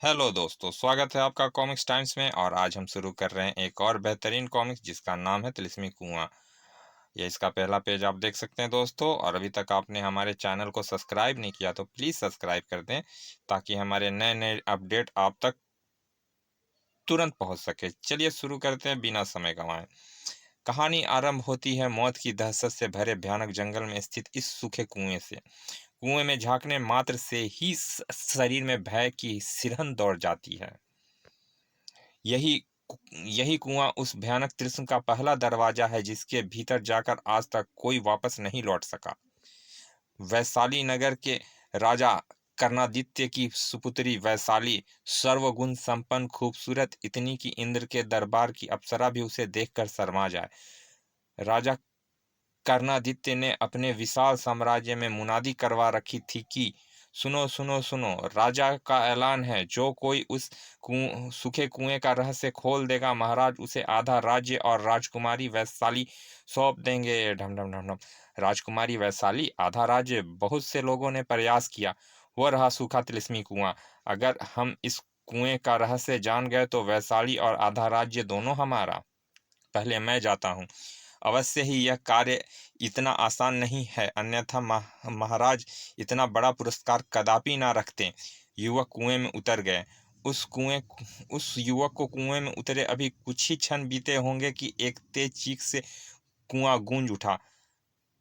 Hello दोस्तों, स्वागत है आपका कॉमिक्स टाइम्स में। और आज हम शुरू कर रहे हैं एक और बेहतरीन कॉमिक्स जिसका नाम है तिलिस्मी कुआं। ये इसका पहला पेज आप देख सकते हैं दोस्तों। और अभी तक आपने हमारे चैनल को सब्सक्राइब नहीं किया तो प्लीज़ सब्सक्राइब कर दें ताकि हमारे नए नए अपडेट आप तक तुरंत पहुंच सके। चलिए शुरू करते हैं बिना समय गंवाए। कहानी आरंभ होती है मौत की दहशत से भरे भयानक जंगल में स्थित इस सूखे कुएं से। कुएं में झांकने मात्र से ही शरीर में भय की सिरहन दौड़ जाती है। यही यही कुआं उस भयानक तृष्ण का पहला दरवाजा है जिसके भीतर जाकर आज तक कोई वापस नहीं लौट सका। वैशाली नगर के राजा कर्णादित्य की सुपुत्री वैशाली सर्वगुण संपन्न खूबसूरत इतनी कि इंद्र के दरबार की अप्सरा भी उसे देखकर शर्मा जाए। राजा कर्णादित्य ने अपने विशाल साम्राज्य में मुनादी करवा रखी थी कि सुनो सुनो सुनो, राजा का ऐलान है, जो कोई उस सूखे कुएं का रहस्य खोल देगा महाराज उसे आधा राज्य और राजकुमारी वैशाली सौंप देंगे। ढम ढम ढम ढम। राजकुमारी वैशाली आधा राज्य। बहुत से लोगों ने प्रयास किया। वो रहा सूखा तिलिस्मी कुआं। अगर हम इस कुएं का रहस्य जान गए तो वैशाली और आधा राज्य दोनों हमारा। पहले मैं जाता हूँ। अवश्य ही यह कार्य इतना आसान नहीं है, अन्यथा महाराज इतना बड़ा पुरस्कार कदापि ना रखते। युवक कुएं में उतर गए। उस युवक को कुएं में उतरे अभी कुछ ही क्षण बीते होंगे कि एक तेज चीख से कुआं गूंज उठा।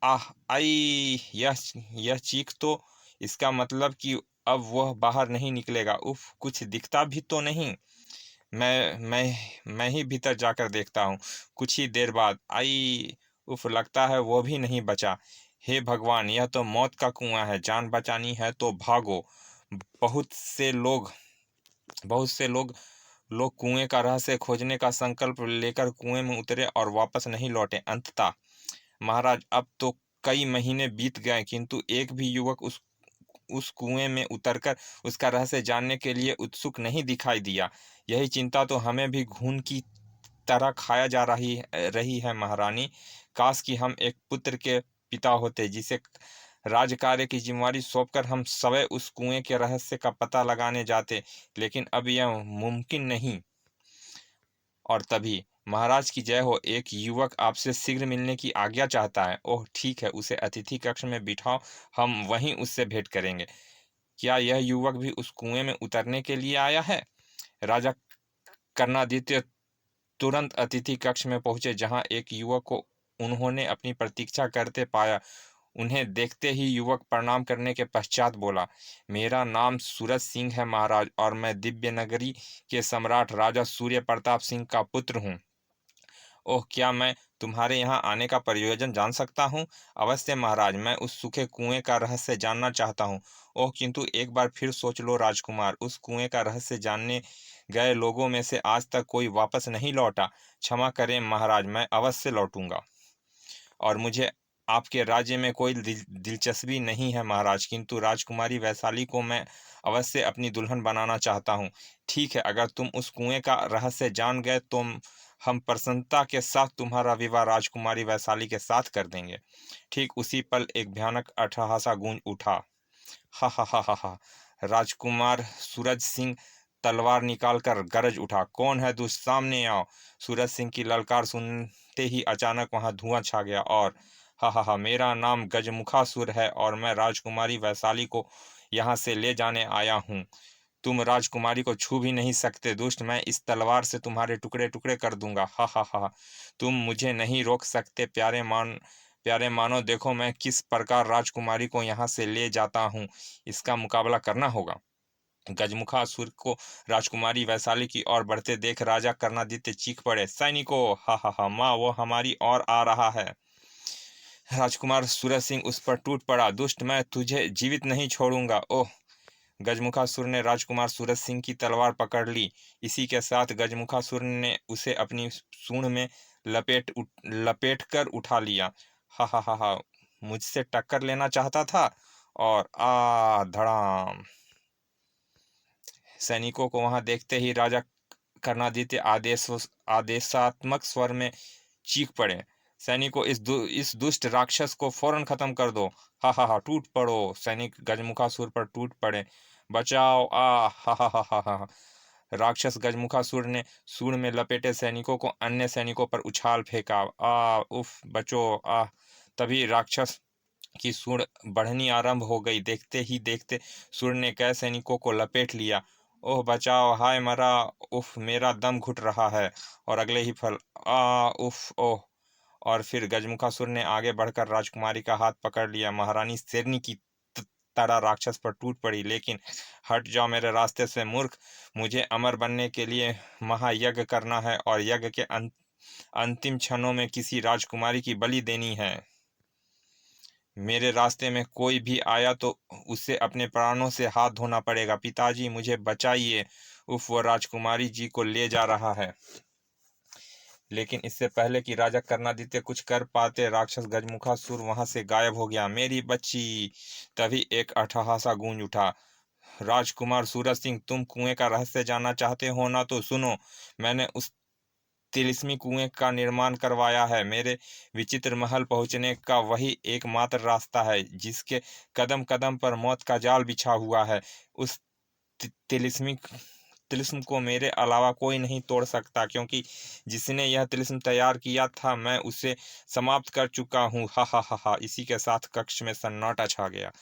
आह आई! यह चीख तो इसका मतलब कि अब वह बाहर नहीं निकलेगा। उफ, कुछ दिखता भी तो नहीं। मैं ही भीतर जाकर देखता हूँ। कुछ ही देर बाद आई! उफ, लगता है वो भी नहीं बचा। हे भगवान, यह तो मौत का कुआं है। जान बचानी है तो भागो। बहुत से लोग बहुत से लोग कुएं का रहस्य खोजने का संकल्प लेकर कुएं में उतरे और वापस नहीं लौटे। अंततः महाराज, अब तो कई महीने बीत गए किंतु एक भी युवक उस कुएं में उतरकर उसका रहस्य जानने के लिए उत्सुक नहीं दिखाई दिया। यही चिंता तो हमें भी घून की तरह खाया जा रही है महारानी। काश कि हम एक पुत्र के पिता होते जिसे राजकार्य की जिम्मेदारी सौंपकर हम स्वयं उस कुएं के रहस्य का पता लगाने जाते, लेकिन अब यह मुमकिन नहीं। और तभी महाराज की जय हो, एक युवक आपसे शीघ्र मिलने की आज्ञा चाहता है। ओह ठीक है, उसे अतिथि कक्ष में बिठाओ, हम वहीं उससे भेंट करेंगे। क्या यह युवक भी उस कुएं में उतरने के लिए आया है? राजा कर्णादित्य तुरंत अतिथि कक्ष में पहुंचे जहां एक युवक को उन्होंने अपनी प्रतीक्षा करते पाया। उन्हें देखते ही युवक प्रणाम करने के पश्चात बोला, मेरा नाम सूरज सिंह है महाराज, और मैं दिव्य नगरी के सम्राट राजा सूर्य प्रताप सिंह का पुत्र हूँ। ओह, क्या मैं तुम्हारे यहाँ आने का प्रयोजन जान सकता हूँ? अवश्य महाराज, मैं उस सूखे कुएं का रहस्य जानना चाहता हूँ। ओह, किंतु एक बार फिर सोच लो राजकुमार, उस कुएं का रहस्य जानने गए लोगों में से आज तक कोई वापस नहीं लौटा। क्षमा करें महाराज, मैं अवश्य लौटूंगा। और मुझे आपके राज्य में कोई दिलचस्पी नहीं है महाराज, किंतु राजकुमारी वैशाली को मैं अवश्य अपनी दुल्हन बनाना चाहता हूँ। ठीक है, अगर तुम उस कुएं का रहस्य जान गए तो हम प्रसन्नता के साथ तुम्हारा विवाह राजकुमारी वैशाली के साथ कर देंगे। ठीक उसी पल एक भयानक अट्टहासा गूंज उठा। हा हा हा हा हा! राजकुमार सूरज सिंह तलवार निकालकर गरज उठा, कौन है दुष्ट, सामने आओ! सूरज सिंह की ललकार सुनते ही अचानक वहां धुआं छा गया। और हा हा हा, मेरा नाम गजमुखासुर है और मैं राजकुमारी वैशाली को यहाँ से ले जाने आया हूँ। तुम राजकुमारी को छू भी नहीं सकते दुष्ट, मैं इस तलवार से तुम्हारे टुकड़े टुकड़े कर दूंगा। हा हा हा! तुम मुझे नहीं रोक सकते प्यारे मानो, देखो मैं किस प्रकार राजकुमारी को यहाँ से ले जाता हूँ। इसका मुकाबला करना होगा। गजमुखासुर को राजकुमारी वैशाली की ओर बढ़ते देख राजा कर्णादित्य चीख पड़े, सैनिकों! हा हा हा! माँ, वो हमारी ओर आ रहा है। राजकुमार सूरज सिंह उस पर टूट पड़ा, दुष्ट, मैं तुझे जीवित नहीं छोड़ूंगा। ओह! गजमुखासुर ने राजकुमार सूरज सिंह की तलवार पकड़ ली। इसी के साथ गजमुखासुर ने उसे अपनी सूंड में लपेट कर उठा लिया। हा हा हा हा! मुझसे टक्कर लेना चाहता था। और धड़ाम! सैनिकों को वहां देखते ही राजा कर्णादित्य आदेशात्मक स्वर में चीख पड़े, सैनिकों, इस दुष्ट राक्षस को फौरन खत्म कर दो। हा हा हा! टूट पड़ो! सैनिक गजमुखासुर पर टूट पड़े। बचाओ, आ हा हा हा हा हा। राक्षस गजमुखासुर ने सूंड में लपेटे सैनिकों को अन्य सैनिकों पर उछाल फेंका। आ उफ, बचो, आ। तभी राक्षस की सूंड बढ़नी आरंभ हो गई। देखते ही देखते सूंड ने कई सैनिकों को लपेट लिया। ओह बचाओ, हाय मरा, उफ मेरा दम घुट रहा है। और अगले ही फल, आ उफ ओह। और फिर गजमुखासुर ने आगे बढ़कर राजकुमारी का हाथ पकड़ लिया। महारानी शेरनी की तरह राक्षस पर टूट पड़ी। लेकिन हट जाओ मेरे रास्ते से मूर्ख, मुझे अमर बनने के लिए महायज्ञ करना है और यज्ञ के अंतिम क्षणों में किसी राजकुमारी की बलि देनी है। मेरे रास्ते में कोई भी आया तो उसे अपने प्राणों से हाथ धोना पड़ेगा। पिताजी मुझे बचाइए। उफ, वो राजकुमारी जी को ले जा रहा है। लेकिन इससे पहले कि राजा कर्णादित्य कुछ कर पाते, राक्षस गजमुखासुर वहां से गायब हो गया। मेरी बच्ची। तभी एक अट्टहासा गूंज उठा। राजकुमार सूरज सिंह, तुम कुएं का रहस्य जानना चाहते हो ना, तो सुनो। मैंने उस तिलिस्मी कुएं का निर्माण करवाया है। मेरे विचित्र महल पहुंचने का वही एकमात्र रास्ता है, जिसके कदम कदम पर मौत का जाल बिछा हुआ है। उस तिलिस्मी तिलिस्म को मेरे अलावा कोई नहीं तोड़ सकता, क्योंकि जिसने यह तिलिस्म तैयार किया था मैं उसे समाप्त कर चुका हूँ। हा हा हा हा। इसी के साथ कक्ष में सन्नाटा छा गया।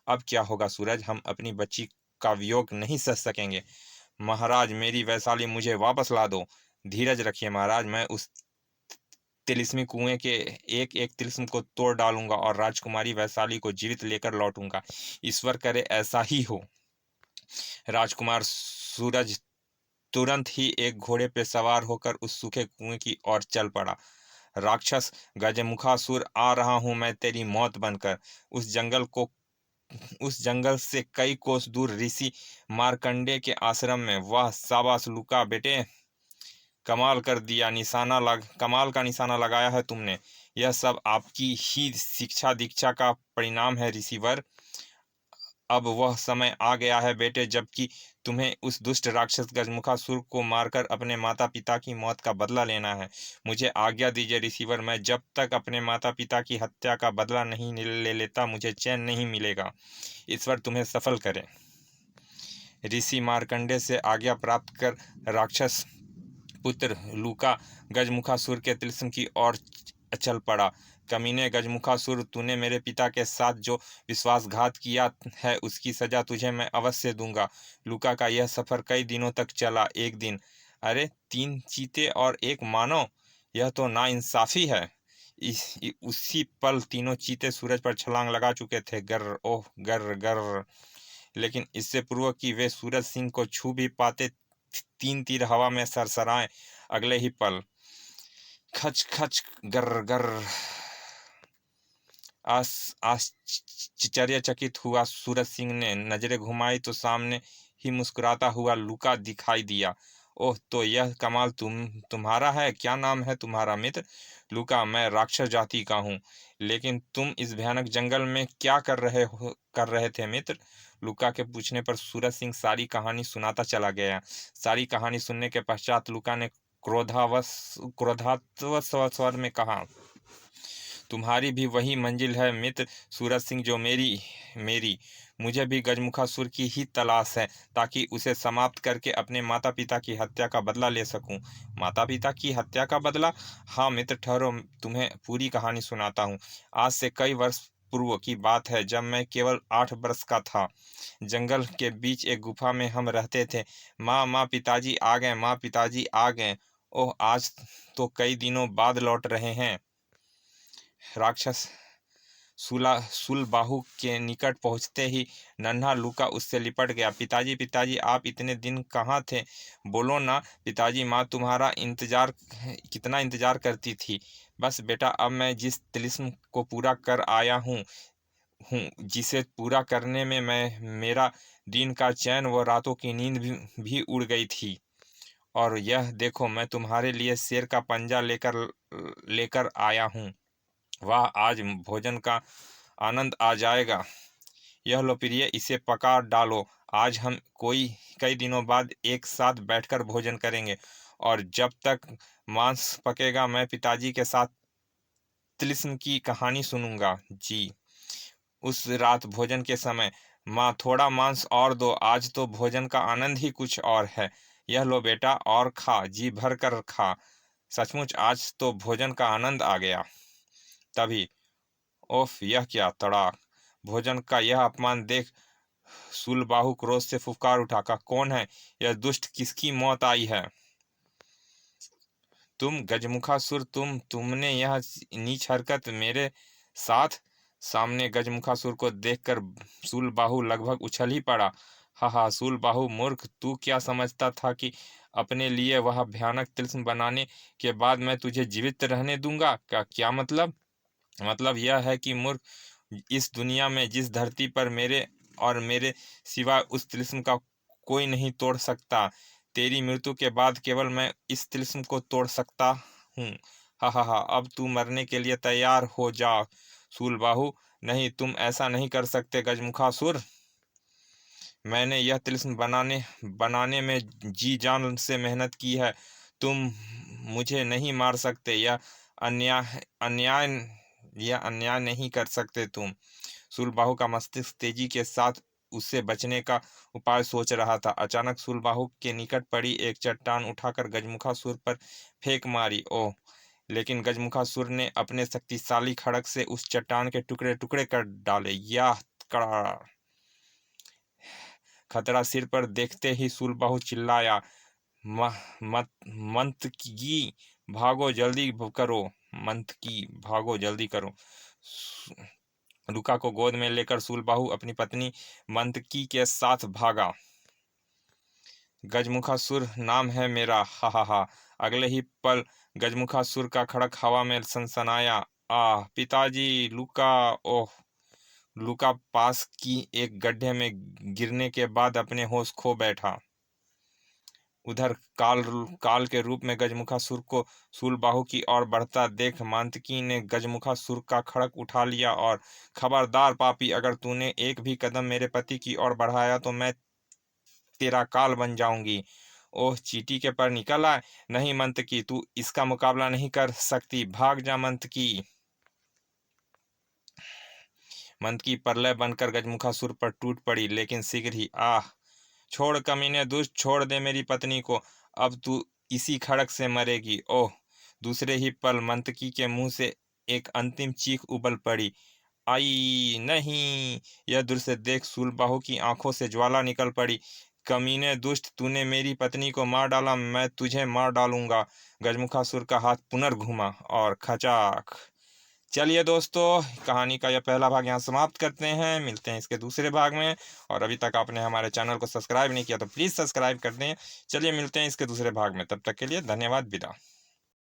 अब क्या होगा सूरज? हम अपनी बच्ची का वियोग नहीं सह सकेंगे। महाराज, मेरी वैशाली मुझे वापस ला दो। धीरज रखिए महाराज, मैं उस तिलिस्मी कुएं के एक एक तिलिस्म को तोड़ डालूंगा और राजकुमारी वैशाली को जीवित लेकर लौटूंगा। ईश्वर करे ऐसा ही हो। राजकुमार सूरज तुरंत ही एक घोड़े पर सवार होकर उस सूखे कुएं की ओर चल पड़ा। राक्षस गजमुखासुर, आ रहा हूं मैं तेरी मौत बनकर। उस जंगल से कई कोस दूर ऋषि मार्कंडे के आश्रम में। वाह शाबाश लूका बेटे, कमाल का निशाना लगाया है तुमने। यह सब आपकी ही शिक्षा दीक्षा का परिणाम है ऋषिवर। अब वह समय आ गया है बेटे, जबकि तुम्हें उस दुष्ट राक्षस गजमुखासुर को मारकर अपने माता पिता की मौत का बदला लेना है। मुझे आज्ञा दीजिए ऋषिवर, मैं जब तक अपने माता पिता की हत्या का बदला नहीं ले लेता मुझे चैन नहीं मिलेगा। ईश्वर तुम्हें सफल करे। ऋषि मार्कंडे से आज्ञा प्राप्त कर राक्षस पुत्र लूका गजमुखासुर के तिलिस्म की ओर चल पड़ा। कमीने गजमुखासुर, तूने मेरे पिता के साथ जो विश्वासघात किया है उसकी सजा तुझे मैं अवश्य दूंगा। लूका का यह सफर कई दिनों तक चला। एक दिन, अरे 3 चीते और 1 मानव, यह तो नाइंसाफी है। उसी पल तीनों चीते सूरज पर छलांग लगा चुके थे। गर्र, ओह गर्र गर्र। लेकिन इससे पूर्व कि वे सूरज सिंह को छू भी पाते, 3 तीर हवा में सरसराए। अगले ही पल, खच खच, गर्र गर्र। आश्चर्यचकित हुआ सूरज सिंह ने नजरें घुमाई तो सामने ही मुस्कुराता हुआ लूका दिखाई दिया। ओह, तो यह कमाल तुम्हारा है। क्या नाम है तुम्हारा मित्र? लूका, मैं राक्षस जाति का हूँ। लेकिन तुम इस भयानक जंगल में क्या कर रहे थे मित्र? लूका के पूछने पर सूरज सिंह सारी कहानी सुनाता चला गया। सारी कहानी सुनने के पश्चात लूका ने क्रोधात्मक स्वर में कहा, तुम्हारी भी वही मंजिल है मित्र सूरज सिंह जो मेरी मेरी मुझे भी गजमुखासुर की ही तलाश है, ताकि उसे समाप्त करके अपने माता पिता की हत्या का बदला ले सकूं। माता पिता की हत्या का बदला? हाँ मित्र, ठहरो, तुम्हें पूरी कहानी सुनाता हूँ। आज से कई वर्ष पूर्व की बात है, जब मैं केवल 8 वर्ष का था। जंगल के बीच एक गुफा में हम रहते थे। माँ पिताजी आ गए, माँ पिताजी आ गए। ओह, आज तो कई दिनों बाद लौट रहे हैं। राक्षस सुलबाहु के निकट पहुंचते ही नन्हा लूका उससे लिपट गया। पिताजी पिताजी, आप इतने दिन कहाँ थे? बोलो ना पिताजी, माँ तुम्हारा कितना इंतजार करती थी। बस बेटा, अब मैं जिस तिलिस्म को पूरा कर आया हूँ जिसे पूरा करने में मेरा दिन का चैन व रातों की नींद भी उड़ गई थी। और यह देखो, मैं तुम्हारे लिए शेर का पंजा लेकर लेकर आया हूँ। वाह, आज भोजन का आनंद आ जाएगा। यह लो प्रिय, इसे पका डालो। आज हम कई दिनों बाद एक साथ बैठकर भोजन करेंगे, और जब तक मांस पकेगा मैं पिताजी के साथ तिलिस्म की कहानी सुनूंगा। जी। उस रात भोजन के समय माँ थोड़ा मांस और दो, आज तो भोजन का आनंद ही कुछ और है। यह लो बेटा और खा, जी भर कर खा, सचमुच आज तो भोजन का आनंद आ गया। तभी ओफ, यह क्या तड़ाक! भोजन का यह अपमान देख शूलबाहु क्रोध से फुफकार उठा। का कौन है यह दुष्ट, किसकी मौत आई है? तुम गजमुखासुर, तुमने यह नीच हरकत मेरे साथ? सामने गजमुखासुर को देखकर शूलबाहु लगभग उछल ही पड़ा। हा हा, शूलबाहु मूर्ख, तू क्या समझता था कि अपने लिए वह भयानक तिलिस्म बनाने के बाद मैं तुझे जीवित रहने दूंगा? क्या मतलब? मतलब यह है कि मूर्ख, इस दुनिया में जिस धरती पर मेरे और मेरे सिवा उस तिलिस्म का कोई नहीं तोड़ सकता, तेरी मृत्यु के बाद केवल मैं इस तिलिस्म को तोड़ सकता हूँ। हा हा हा, अब तू मरने के लिए तैयार हो जा शूलबाहु। नहीं, तुम ऐसा नहीं कर सकते गजमुखासुर। मैंने यह तिलिस्म बनाने में जी जान से मेहनत की है। तुम मुझे नहीं मार सकते। अन्याय अन्याय यह अन्याय नहीं कर सकते तुम। शूलबाहु का मस्तिष्क तेजी के साथ उससे बचने का उपाय सोच रहा था। अचानक शूलबाहु के निकट पड़ी एक चट्टान उठाकर गजमुखासुर पर फेंक मारी। ओह! लेकिन गजमुखासुर ने अपने शक्तिशाली खड़ग से उस चट्टान के टुकड़े टुकड़े कर डाले। यह कड़ा खतरा सिर पर देखते ही शूलबाहु चिल्लाया, मत मंतकी भागो जल्दी करो, मंतकी भागो जल्दी करो। रुका को गोद में लेकर शूलबाहु अपनी पत्नी मंतकी के साथ भागा। गजमुखासुर नाम है मेरा, हा हा हा। अगले ही पल गजमुखासुर का खड़क हवा में सनसनाया। आह पिताजी, लुका! ओह! लुका पास की एक गड्ढे में गिरने के बाद अपने होश खो बैठा। उधर काल के रूप में गजमुखासुर को शूलबाहु की ओर बढ़ता देख मांतकी ने गजमुखासुर का खड़ग उठा लिया और, खबरदार पापी, अगर तूने एक भी कदम मेरे पति की ओर बढ़ाया तो मैं तेरा काल बन जाऊंगी। ओह, चींटी के पर निकल आए। नहीं मंतकी, तू इसका मुकाबला नहीं कर सकती, भाग जा मंतकी। मंतकी प्रलय बनकर गजमुखासुर पर टूट पड़ी, लेकिन शीघ्र ही, आह! छोड़ कमीने दुष्ट, छोड़ दे मेरी पत्नी को, अब तू इसी खड़क से मरेगी। ओह! दूसरे ही पल मंतकी के मुंह से एक अंतिम चीख उबल पड़ी। आई नहीं! यह दृश्य देख शूलबाहु की आंखों से ज्वाला निकल पड़ी। कमीने दुष्ट, तूने मेरी पत्नी को मार डाला, मैं तुझे मार डालूंगा। गजमुखासुर का हाथ पुनर्घुमा और खचाक। चलिए दोस्तों, कहानी का यह पहला भाग यहाँ समाप्त करते हैं। मिलते हैं इसके दूसरे भाग में। और अभी तक आपने हमारे चैनल को सब्सक्राइब नहीं किया तो प्लीज़ सब्सक्राइब कर दें। चलिए मिलते हैं इसके दूसरे भाग में, तब तक के लिए धन्यवाद, विदा।